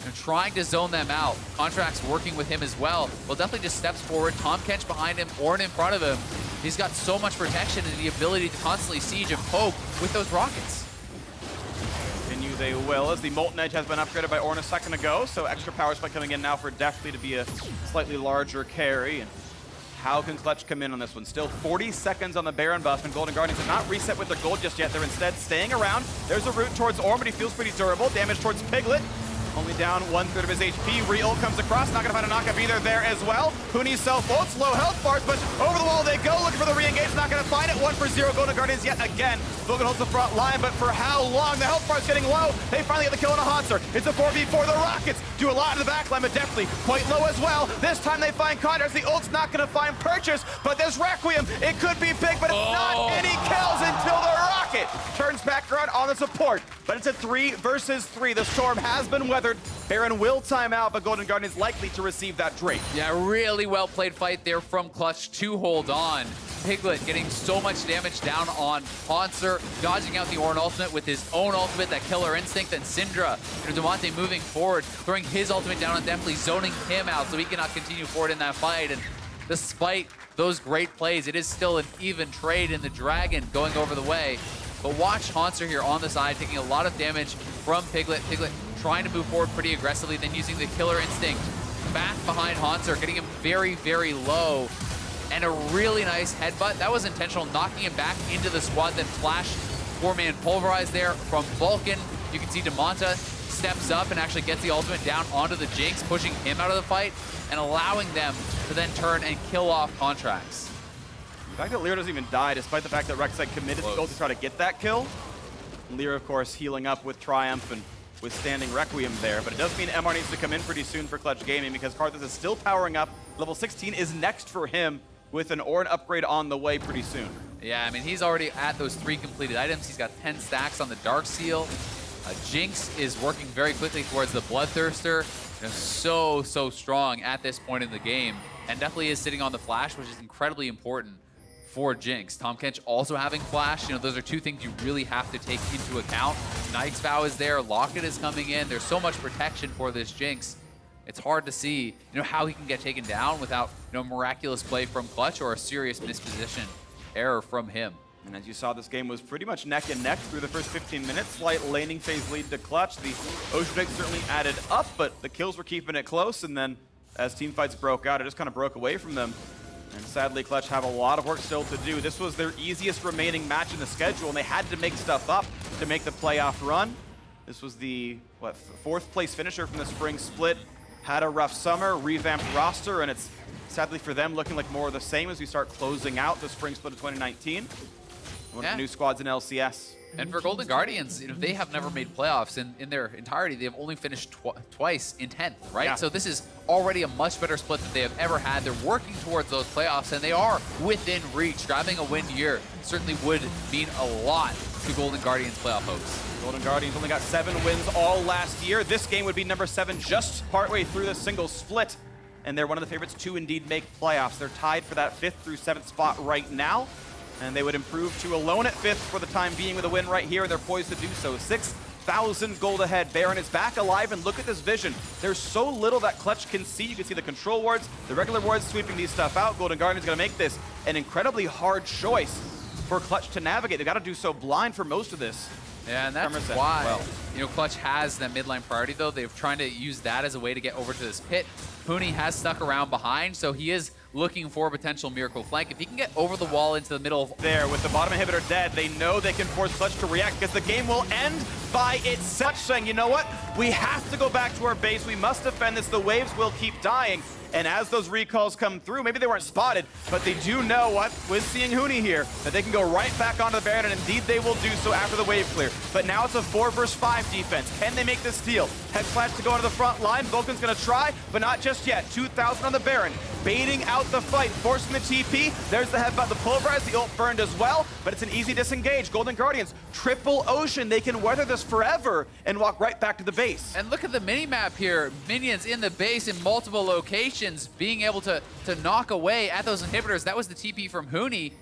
and trying to zone them out. Contract's working with him as well. Well, definitely just steps forward. Tahm Kench behind him, Ornn in front of him. He's got so much protection and the ability to constantly siege and poke with those rockets. Continue they will, as the Molten Edge has been upgraded by Ornn a second ago, so extra power spike coming in now for Deftly to be a slightly larger carry. And how can Clutch come in on this one? Still 40 seconds on the Baron buff, and Golden Guardians have not reset with their gold just yet. They're instead staying around. There's a route towards Ornn, but he feels pretty durable. Damage towards Piglet. Only down 1/3 of his HP. Re-ult comes across, not gonna find a knockup either there as well. Huni self-ults, low health bars, but over the wall they go, looking for the re-engage, not gonna find it. 1 for 0, Golden Guardians yet again. Vulcan holds the front line, but for how long? The health bar's getting low. They finally get the kill on a Haunter. It's a 4v4. The Rockets do a lot in the back line, but definitely quite low as well. This time they find Contracts. The ult's not gonna find purchase, but this Requiem, it could be big, but it's not any kills until the Rocket turns back around on the support. But it's a 3 versus 3. The storm has been weathered. Baron will time out, but Golden Guardian is likely to receive that Drake. Yeah, really well played fight there from Clutch to hold on. Piglet getting so much damage down on Haunter, dodging out the Ornn ultimate with his own ultimate, that Killer Instinct, and Syndra. Damonte moving forward, throwing his ultimate down and definitely zoning him out so he cannot continue forward in that fight. And despite those great plays, it is still an even trade in the Dragon going over the way. But watch Haunter here on the side, taking a lot of damage from Piglet. Piglet trying to move forward pretty aggressively, then using the Killer Instinct back behind Hauntzer, getting him very, very low. And a really nice headbutt. That was intentional, knocking him back into the squad, then flash 4-man Pulverize there from Vulcan. You can see Damonta steps up and actually gets the ultimate down onto the Jinx, pushing him out of the fight and allowing them to then turn and kill off Contracts. The fact that Lyra doesn't even die, despite the fact that Rek'Sai committed the goal to try to get that kill. Lyra, of course, healing up with Triumph and withstanding Requiem there, but it does mean MR needs to come in pretty soon for Clutch Gaming because Karthus is still powering up. Level 16 is next for him with an Ornn upgrade on the way pretty soon. Yeah, I mean, he's already at those 3 completed items. He's got 10 stacks on the Dark Seal. Jinx is working very quickly towards the Bloodthirster. So strong at this point in the game, and definitely is sitting on the Flash, which is incredibly important for Jinx. Tahm Kench also having Flash. Those are 2 things you really have to take into account. Knight's Vow is there. Locket is coming in. There's so much protection for this Jinx. It's hard to see, how he can get taken down without, miraculous play from Clutch or a serious misposition error from him. And as you saw, this game was pretty much neck and neck through the first 15 minutes. Slight laning phase lead to Clutch. The Ocean Drake certainly added up, but the kills were keeping it close. And then as team fights broke out, it just kind of broke away from them. And sadly, Clutch have a lot of work still to do. This was their easiest remaining match in the schedule, and they had to make stuff up to make the playoff run. This was the, 4th place finisher from the spring split. Had a rough summer, revamped roster, and it's sadly for them looking like more of the same as we start closing out the spring split of 2019. One of the new squads in LCS. And for Golden Guardians, they have never made playoffs in their entirety. They have only finished twice in 10th, right? Yeah. So this is already a much better split than they have ever had. They're working towards those playoffs, and they are within reach. Grabbing a win here certainly would mean a lot to Golden Guardians' playoff hopes. Golden Guardians only got 7 wins all last year. This game would be number 7 just partway through the single split. And they're one of the favorites to indeed make playoffs. They're tied for that 5th through 7th spot right now. And they would improve to alone at 5th for the time being with a win right here, and they're poised to do so. 6,000 gold ahead. Baron is back alive, and look at this vision. There's so little that Clutch can see. You can see the control wards, the regular wards sweeping these stuff out. Golden Guardians going to make this an incredibly hard choice for Clutch to navigate. They've got to do so blind for most of this. Yeah, and that's why, Clutch has that midline priority, though. They're trying to use that as a way to get over to this pit. Huni has stuck around behind, so he is looking for a potential miracle flank. If he can get over the wall into the middle of... There, with the bottom inhibitor dead, they know they can force Clutch to react because the game will end by itself, saying, you know what? We have to go back to our base. We must defend this. The waves will keep dying. And as those recalls come through, maybe they weren't spotted, but they do know what, with seeing Huni here, that they can go right back onto the Baron, and indeed they will do so after the wave clear. But now it's a 4 versus 5 defense. Can they make this steal? Head Flash to go into the front line. Vulcan's gonna try, but not just yet. 2,000 on the Baron, baiting out the fight, forcing the TP. There's the headbutt, the Pulverize, the ult burned as well, but it's an easy disengage. Golden Guardians, triple ocean. They can weather this forever and walk right back to the base. And look at the mini-map here. Minions in the base in multiple locations, being able to knock away at those inhibitors. That was the TP from Huni.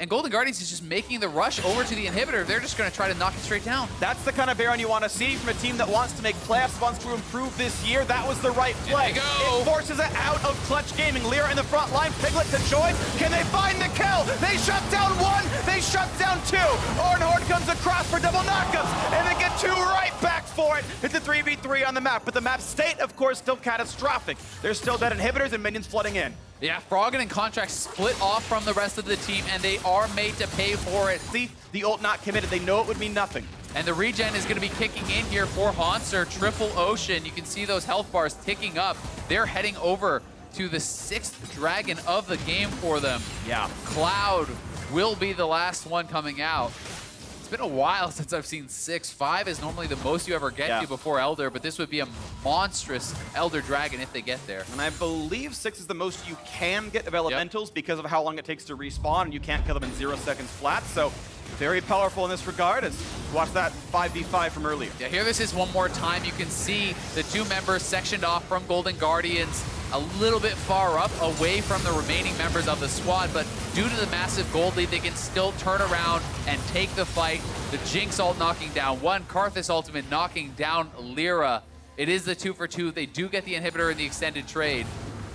And Golden Guardians is just making the rush over to the inhibitor. They're just going to try to knock it straight down. That's the kind of Baron you want to see from a team that wants to make playoffs, wants to improve this year. That was the right play. It forces it out of Clutch Gaming. Lyra in the front line, Piglet to join. Can they find the kill? They shut down 1, they shut down 2. Ornn Horde comes across for double knockups, and they get 2 right back for it. It's a 3v3 on the map, but the map state, of course, still catastrophic. There's still dead inhibitors and minions flooding in. Yeah, Froggen and Contracts split off from the rest of the team, and they are made to pay for it. See, the ult not committed. They know it would mean nothing. And the regen is going to be kicking in here for Hauntzer. Triple Ocean. You can see those health bars ticking up. They're heading over to the 6th dragon of the game for them. Yeah. Cloud will be the last one coming out. It's been a while since I've seen 6. 5 is normally the most you ever get to before Elder, but this would be a monstrous Elder Dragon if they get there. And I believe 6 is the most you can get of elementals because of how long it takes to respawn, and you can't kill them in 0 seconds flat. So very powerful in this regard. As watch that 5v5 from earlier. Yeah, here this is one more time. You can see the 2 members sectioned off from Golden Guardians, a little bit far up away from the remaining members of the squad, but due to the massive gold lead, they can still turn around and take the fight. The Jinx ult knocking down 1, Karthus ultimate knocking down Lyra. It is the 2 for 2. They do get the inhibitor in the extended trade.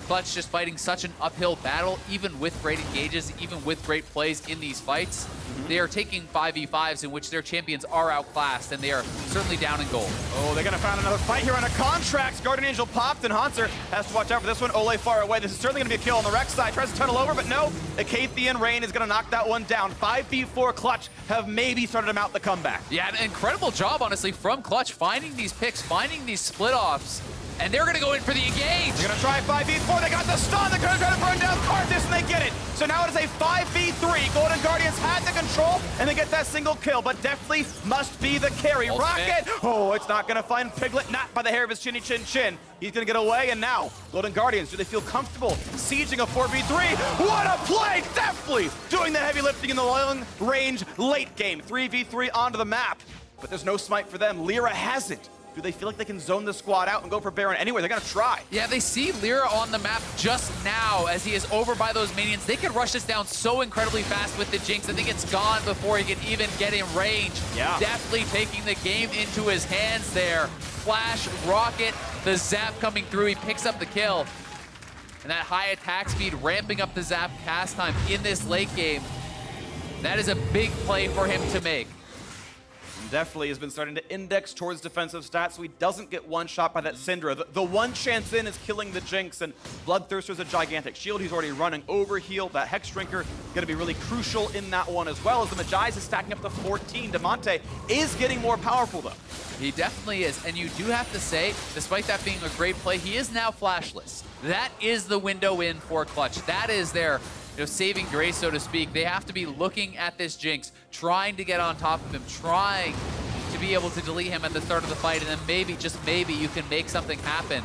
Clutch just fighting such an uphill battle, even with great engages, even with great plays in these fights. They are taking 5v5s in which their champions are outclassed, and they are certainly down in gold. Oh, they're going to find another fight here on a contract. Guardian Angel popped, and Haunter has to watch out for this one. Ole far away. This is certainly going to be a kill on the Rex side. Tries to tunnel over, but no. Acathean Rain is going to knock that one down. 5v4 Clutch have maybe started him out the comeback. Yeah, an incredible job, honestly, from Clutch, finding these picks, finding these split-offs, and they're going to go in for the engage. They're going to try 5v4. They got the stun. They're going to try to burn down Karthus, and they get it. So now it is a 5v3. Golden Guardians had the control, and they get that single kill, but definitely must be the carry. Rocket! Oh, it's not going to find Piglet, not by the hair of his chinny chin chin. He's going to get away, and now, Golden Guardians, do they feel comfortable sieging a 4v3? What a play! Definitely doing the heavy lifting in the long range late game. 3v3 onto the map, but there's no smite for them. Lyra has it. Do they feel like they can zone the squad out and go for Baron anyway? They're going to try. Yeah, they see Lyra on the map just now as he is over by those minions. They could rush this down so incredibly fast with the Jinx. I think it's gone before he can even get in range. Yeah. Definitely taking the game into his hands there. Flash, Rocket, the zap coming through. He picks up the kill. And that high attack speed ramping up the zap cast time in this late game. That is a big play for him to make. Definitely has been starting to index towards defensive stats, so he doesn't get one shot by that Syndra. The one chance in is killing the Jinx, and Bloodthirster's a gigantic shield. He's already running overheal. That Hex Drinker going to be really crucial in that one, as well as the Magi's is stacking up to 14. Damonte is getting more powerful, though. He definitely is, and you do have to say, despite that being a great play, he is now flashless. That is the window in for Clutch. That is their saving grace, so to speak. They have to be looking at this Jinx, trying to get on top of him, trying to be able to delete him at the start of the fight, and then maybe, just maybe, you can make something happen.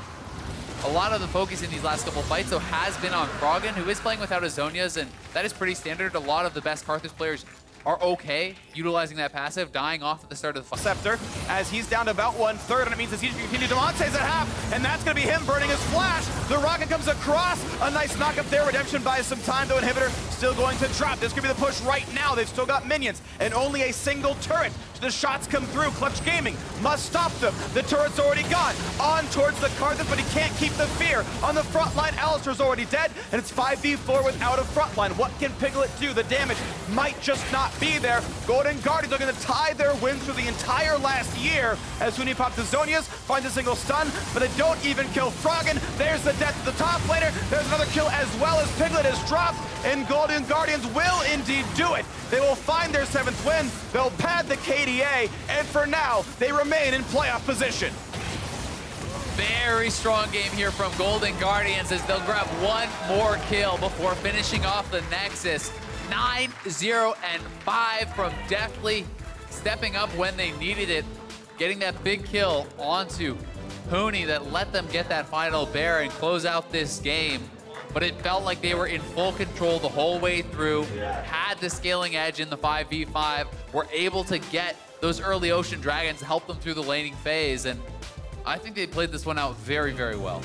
A lot of the focus in these last couple fights, though, has been on Froggen, who is playing without his Zhonya's, and that is pretty standard. A lot of the best Karthus players are okay utilizing that passive, dying off at the start of the fight. Scepter, as he's down to about 1/3, and it means that he's going to continue. Damonte's at half, and that's going to be him burning his flash. The rocket comes across. A nice knock up there. Redemption buys some time, though. Inhibitor still going to drop. This could be the push right now. They've still got minions, and only a single turret. So the shots come through. Clutch Gaming must stop them. The turret's already gone. On towards the Karthus, but he can't keep the fear. On the front line, Alistar's already dead, and it's 5v4 without a front line. What can Piglet do? The damage might just not be there. Golden Guardians are going to tie their wins through the entire last year as Huni pops the Zhonya's, finds a single stun, but they don't even kill Froggen. There's the death of the top laner. There's another kill as well as Piglet is dropped, and Golden Guardians will indeed do it. They will find their 7th win. They'll pad the KDA, and for now, they remain in playoff position. Very strong game here from Golden Guardians as they'll grab one more kill before finishing off the Nexus. 9-0-5 from Deftly, stepping up when they needed it, getting that big kill onto Huni that let them get that final bear and close out this game. But it felt like they were in full control the whole way through, had the scaling edge in the 5v5, were able to get those early Ocean Dragons to help them through the laning phase, and I think they played this one out very, very well.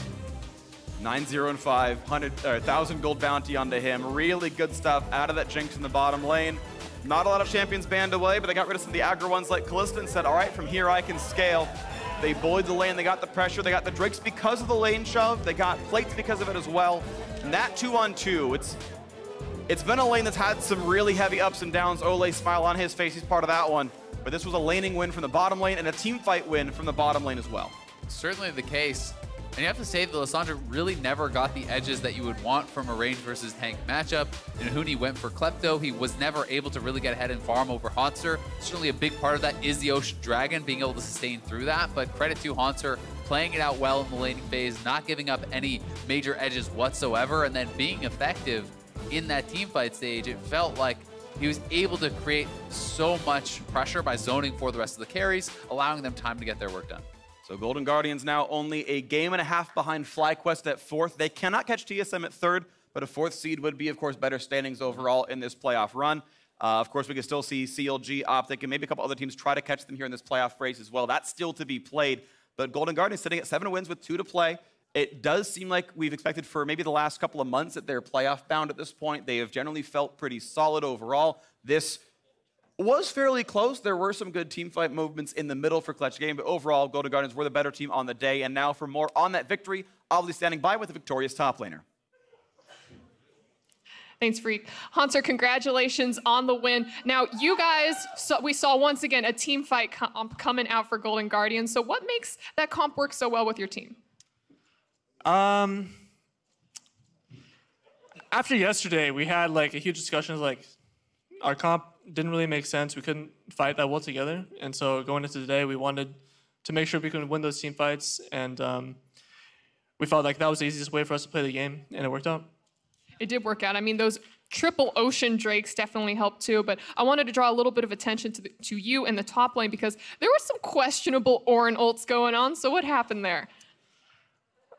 9-0-5, 1,000 gold bounty onto him. Really good stuff out of that Jinx in the bottom lane. Not a lot of champions banned away, but they got rid of some of the aggro ones like Kalista and said, all right, from here I can scale. They bullied the lane, they got the pressure, they got the Drakes because of the lane shove, they got plates because of it as well. And that 2-on-2, it's been a lane that's had some really heavy ups and downs. Ole, smile on his face, he's part of that one. But this was a laning win from the bottom lane and a team fight win from the bottom lane as well. Certainly the case. And you have to say that Lissandra really never got the edges that you would want from a range versus tank matchup. And Huni went for Klepto. He was never able to really get ahead and farm over Haunter. Certainly a big part of that is the Ocean Dragon being able to sustain through that. But credit to Haunter playing it out well in the laning phase, not giving up any major edges whatsoever, and then being effective in that team fight stage. It felt like he was able to create so much pressure by zoning for the rest of the carries, allowing them time to get their work done. So Golden Guardians now only a game and a half behind FlyQuest at 4th. They cannot catch TSM at 3rd, but a 4th seed would be, of course, better standings overall in this playoff run. Of course, we can still see CLG, Optic, and maybe a couple other teams try to catch them here in this playoff race as well. That's still to be played. But Golden Guardians sitting at 7 wins with 2 to play. It does seem like we've expected for maybe the last couple of months that they're playoff bound at this point. They have generally felt pretty solid overall. This was fairly close. There were some good team fight movements in the middle for Clutch Game, but overall, Golden Guardians were the better team on the day. And now for more on that victory, obviously standing by with the victorious top laner. Thanks, Freak. Hunter, congratulations on the win. Now, you guys, we saw once again a team fight coming out for Golden Guardians. So what makes that comp work so well with your team? After yesterday, we had like a huge discussion of like our comp didn't really make sense. We couldn't fight that well together. And so going into today, we wanted to make sure we could win those team fights. And we felt like that was the easiest way for us to play the game, and it worked out. It did work out. I mean, those triple ocean drakes definitely helped too, but I wanted to draw a little bit of attention to you in the top lane because there were some questionable Ornn ults going on. So what happened there?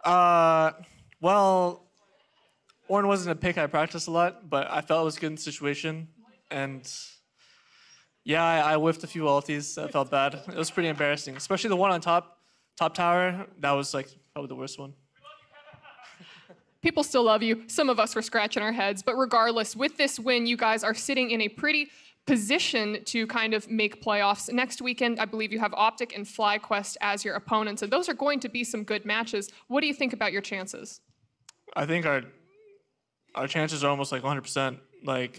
Well, Ornn wasn't a pick I practiced a lot, but I felt it was a good situation. And yeah, I whiffed a few ultis. That felt bad. It was pretty embarrassing, especially the one on top tower. That was like probably the worst one. People still love you. Some of us were scratching our heads, but regardless, with this win, you guys are sitting in a pretty position to kind of make playoffs. Next weekend, I believe you have Optic and FlyQuest as your opponents, and those are going to be some good matches. What do you think about your chances? I think our chances are almost like 100%. Like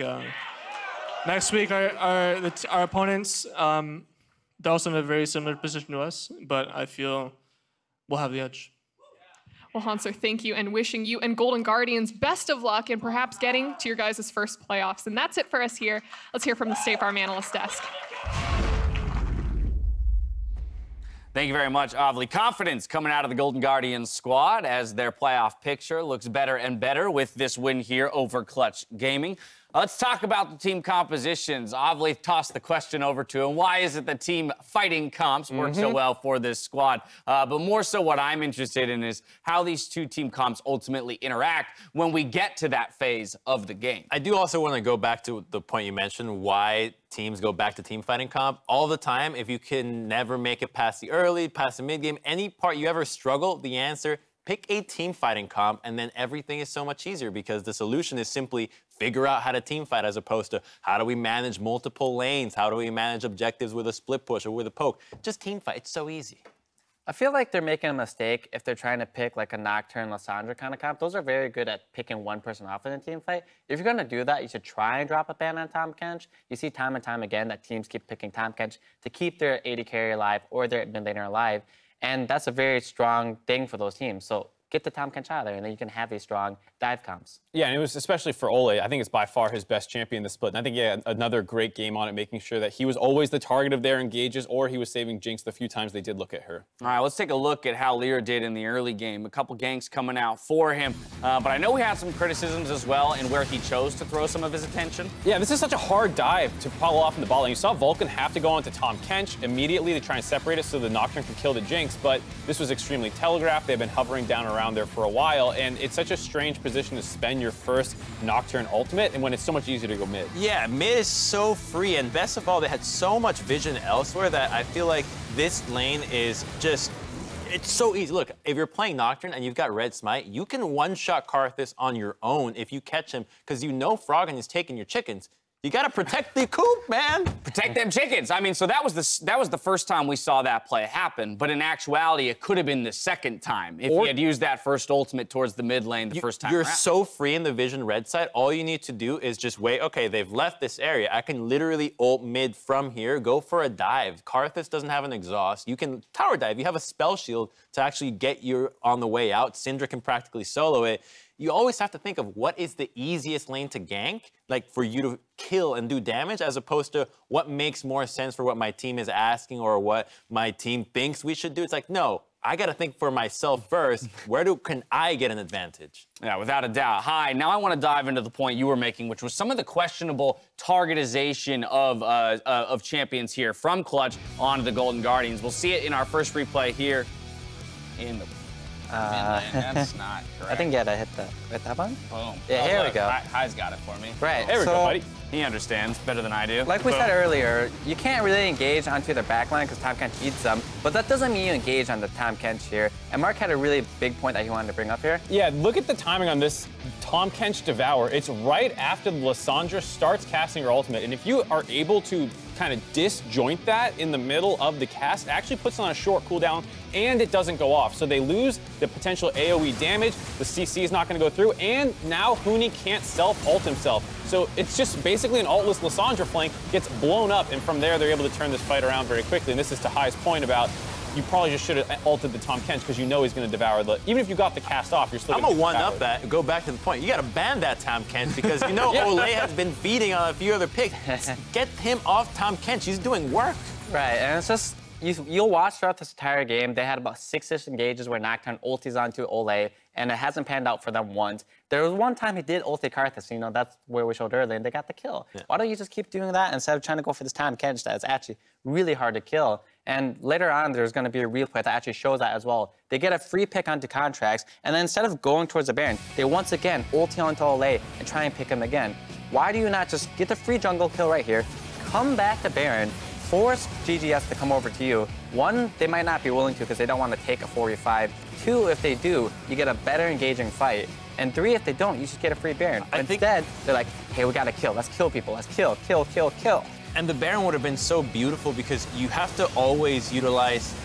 next week, our opponents, they're also in a very similar position to us, but I feel we'll have the edge. Well, Hanser, thank you, and wishing you and Golden Guardians best of luck in perhaps getting to your guys' first playoffs. And that's it for us here. Let's hear from the State Farm Analyst Desk. Thank you very much, Avli. Confidence coming out of the Golden Guardians squad as their playoff picture looks better and better with this win here over Clutch Gaming. Let's talk about the team compositions. Avli tossed the question over to him. Why is it the team fighting comps work so well for this squad? But more so what I'm interested in is how these two team comps ultimately interact when we get to that phase of the game. I do also want to go back to the point you mentioned, why teams go back to team fighting comp. All the time, if you can never make it past the early, past the mid game, any part you ever struggle, the answer, pick a team fighting comp, and then everything is so much easier because the solution is simply figure out how to team fight as opposed to how do we manage multiple lanes? How do we manage objectives with a split push or with a poke? Just team fight. It's so easy. I feel like they're making a mistake if they're trying to pick like a Nocturne, Lissandra kind of comp. Those are very good at picking one person off in a team fight. If you're going to do that, you should try and drop a ban on Tahm Kench. You see time and time again that teams keep picking Tahm Kench to keep their AD carry alive or their mid laner alive. And that's a very strong thing for those teams. So get the Tahm Kench out of there, and then you can have these strong dive comps. Yeah, and it was especially for Ole. I think it's by far his best champion in the split. And I think he had another great game on it, making sure that he was always the target of their engages, or he was saving Jinx the few times they did look at her. All right, let's take a look at how Lier did in the early game. A couple ganks coming out for him. But I know we had some criticisms as well in where he chose to throw some of his attention. Yeah, this is such a hard dive to follow off in the ball lane. You saw Vulcan have to go onto Tahm Kench immediately to try and separate it so the Nocturne could kill the Jinx, but this was extremely telegraphed. They've been hovering down around there for a while, and it's such a strange position to spend your first Nocturne ultimate, and when it's so much easier to go mid. Yeah, mid is so free, and best of all, they had so much vision elsewhere that I feel like this lane is just, it's so easy. Look, if you're playing Nocturne and you've got Red Smite, you can one-shot Karthus on your own if you catch him, because you know Froggen is taking your chickens. You gotta protect the coop, man. Protect them chickens. I mean, so that was the first time we saw that play happen. But in actuality, it could have been the second time if he had used that first ultimate towards the mid lane the first time. You're around. so free in the vision red side. All you need to do is just wait. Okay, they've left this area. I can literally ult mid from here. Go for a dive. Karthus doesn't have an exhaust. You can tower dive. You have a spell shield to actually get you on the way out. Syndra can practically solo it. You always have to think of what is the easiest lane to gank, like for you to kill and do damage, as opposed to what makes more sense for what my team is asking or what my team thinks we should do. It's like, no, I got to think for myself first. Where can I get an advantage? Yeah, without a doubt. Hi, now I want to dive into the point you were making, which was some of the questionable targetization of champions here from Clutch onto the Golden Guardians. We'll see it in our first replay here in the that's not correct. I think, yeah, I hit that one. Boom. Yeah, here we go. High's got it for me. Right. There we go, buddy. He understands better than I do. Like we said earlier, you can't really engage onto their backline because Tahm Kench eats them, but that doesn't mean you engage on the Tahm Kench here. And Mark had a really big point that he wanted to bring up here. Yeah, look at the timing on this Tahm Kench Devour. It's right after Lissandra starts casting her ultimate, and if you are able to kind of disjoint that in the middle of the cast. It actually puts on a short cooldown, and it doesn't go off. So they lose the potential AoE damage, the CC is not going to go through, and now Huni can't self-ult himself. So it's just basically an ultless Lissandra flank, gets blown up, and from there they're able to turn this fight around very quickly. And this is to High's point about you probably just should have ulted the Tahm Kench because you know he's going to devour the. Even if you got the cast off, you're still going to. I'm gonna one up that. Go back to the point. You got to ban that Tahm Kench because you know Olay has been feeding on a few other picks. Get him off Tahm Kench. He's doing work. Right, and it's just you'll watch throughout this entire game. They had about 6-ish engages where Nocturne ultis onto Olay, and it hasn't panned out for them once. There was one time he did ulti Karthus, you know, that's where we showed earlier, and they got the kill. Yeah. Why don't you just keep doing that instead of trying to go for this Tahm Kench that's actually really hard to kill? And later on, there's going to be a replay that actually shows that as well. They get a free pick onto Contracts, and then instead of going towards the Baron, they once again ulti onto Olay and try and pick him again. Why do you not just get the free jungle kill right here, come back to Baron, force GGS to come over to you? One, they might not be willing to because they don't want to take a 4v5. Two, if they do, you get a better engaging fight. And three, if they don't, you just get a free Baron. Instead, they're like, hey, we got to kill. Let's kill people. Let's kill, kill, kill, kill. And the Baron would have been so beautiful because you have to always utilize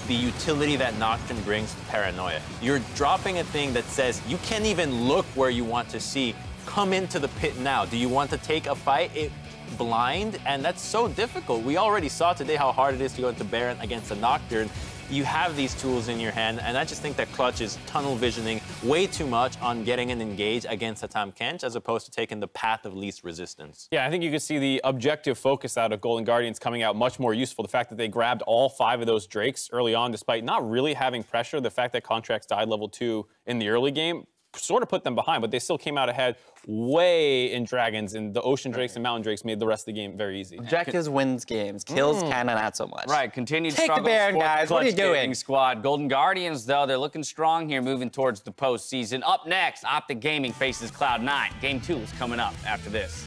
the utility that Nocturne brings to Paranoia. You're dropping a thing that says you can't even look where you want to see. Come into the pit now. Do you want to take a fight? Blind, and that's so difficult. We already saw today how hard it is to go into Baron against a Nocturne. You have these tools in your hand, and I just think that Clutch is tunnel visioning way too much on getting an engage against a Tahm Kench as opposed to taking the path of least resistance. Yeah, I think you could see the objective focus out of Golden Guardians coming out much more useful. The fact that they grabbed all 5 of those Drakes early on, despite not really having pressure, the fact that Contracts died level 2 in the early game sort of put them behind, but they still came out ahead way in Dragons, and the Ocean Drakes and Mountain Drakes made the rest of the game very easy. Objectives wins games. Kills kinda not so much. Right, continued Take struggle the Baron, for guys. the What are you Clutch Gaming doing? Squad. Golden Guardians, though, they're looking strong here, moving towards the postseason. Up next, Optic Gaming faces Cloud9. Game 2 is coming up after this.